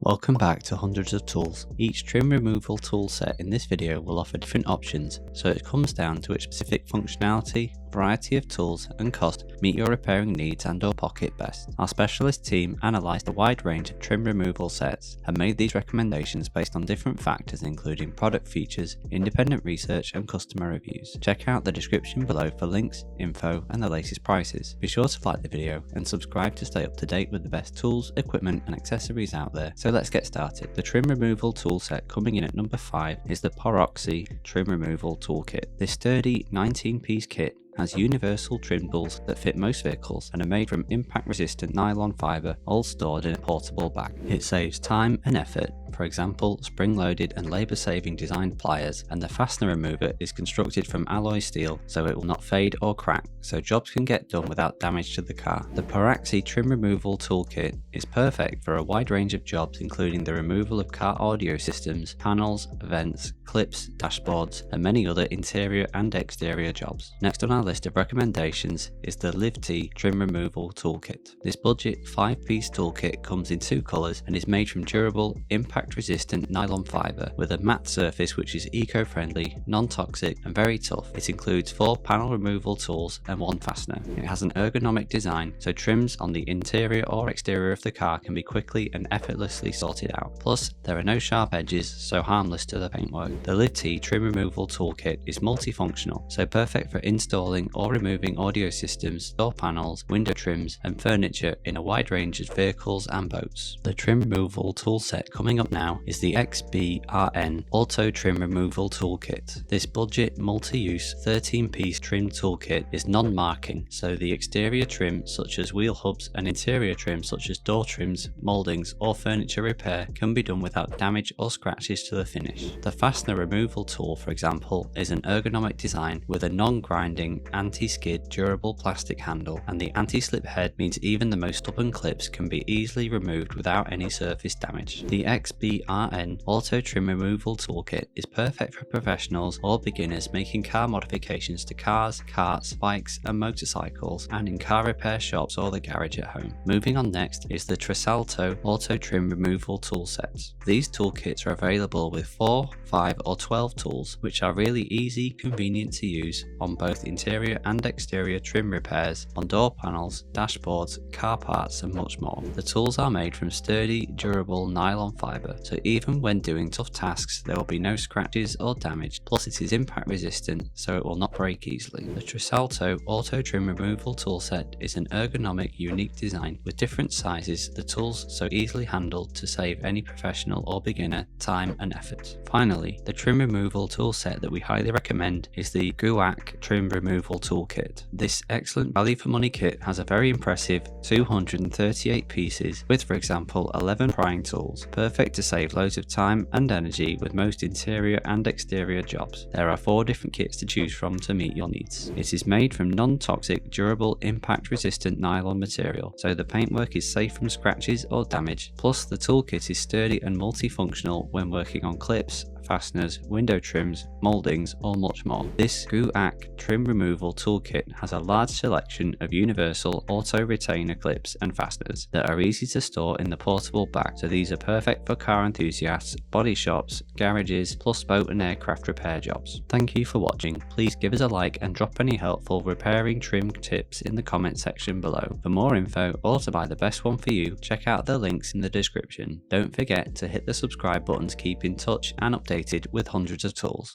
Welcome back to Hundreds of Tools. Each trim removal tool set in this video will offer different options, so it comes down to which specific functionality, variety of tools and cost meet your repairing needs and or pocket best. Our specialist team analysed a wide range of trim removal sets and made these recommendations based on different factors including product features, independent research and customer reviews. Check out the description below for links, info and the latest prices. Be sure to like the video and subscribe to stay up to date with the best tools, equipment and accessories out there. So let's get started. The trim removal tool set coming in at number 5 is the Poraxy trim removal toolkit. This sturdy 19-piece kit has universal trim tools that fit most vehicles and are made from impact resistant nylon fibre, all stored in a portable bag. It saves time and effort, for example spring loaded and labour saving designed pliers, and the fastener remover is constructed from alloy steel so it will not fade or crack, so jobs can get done without damage to the car. The Poraxy trim removal toolkit is perfect for a wide range of jobs including the removal of car audio systems, panels, vents, clips, dashboards and many other interior and exterior jobs. Next on our list of recommendations is the LivTeeTrim removal toolkit. This budget 5-piece toolkit comes in 2 colours and is made from durable, impact resistant nylon fibre with a matte surface which is eco-friendly, non-toxic and very tough. It includes 4 panel removal tools and 1 fastener. It has an ergonomic design so trims on the interior or exterior of the car can be quickly and effortlessly sorted out. Plus there are no sharp edges, so harmless to the paintwork. The LivTeeTrim removal toolkit is multifunctional, so perfect for installing or removing audio systems, door panels, window trims and furniture in a wide range of vehicles and boats. The trim removal tool set coming up now is the XBRN Auto Trim Removal Toolkit. This budget multi-use 13-piece trim toolkit is non-marking, so the exterior trim such as wheel hubs and interior trim such as door trims, moldings or furniture repair can be done without damage or scratches to the finish. The fastener removal tool, for example, is an ergonomic design with a non-grinding anti-skid durable plastic handle, and the anti-slip head means even the most stubborn clips can be easily removed without any surface damage. The XBRN Auto Trim Removal Toolkit is perfect for professionals or beginners making car modifications to cars, carts, bikes and motorcycles, and in car repair shops or the garage at home. Moving on next is the Tresalto Auto Trim Removal Toolset. These toolkits are available with 4, 5 or 12 tools which are really easy, convenient to use on both interior and exterior trim repairs, on door panels, dashboards, car parts and much more. The tools are made from sturdy, durable nylon fibre, so even when doing tough tasks there will be no scratches or damage, plus it is impact resistant so it will not break easily. The Tresalto Auto Trim Removal Toolset is an ergonomic, unique design with different sizes, the tools so easily handled to save any professional or beginner time and effort. Finally, the trim removal toolset that we highly recommend is the GOOACC Trim Removal Toolkit. This excellent value for money kit has a very impressive 238 pieces with, for example, 11 prying tools, perfect to save loads of time and energy with most interior and exterior jobs. There are 4 different kits to choose from to meet your needs. It is made from non-toxic, durable, impact resistant nylon material, so the paintwork is safe from scratches or damage, plus the toolkit is sturdy and multifunctional when working on clips, fasteners, window trims, moldings or much more. This GOOACC Trim Removal Toolkit has a large selection of universal auto retainer clips and fasteners that are easy to store in the portable bag, so these are perfect for car enthusiasts, body shops, garages, plus boat and aircraft repair jobs. Thank you for watching. Please give us a like and drop any helpful repairing trim tips in the comment section below. For more info or to buy the best one for you, check out the links in the description. Don't forget to hit the subscribe button to keep in touch and updated with hundreds of tools.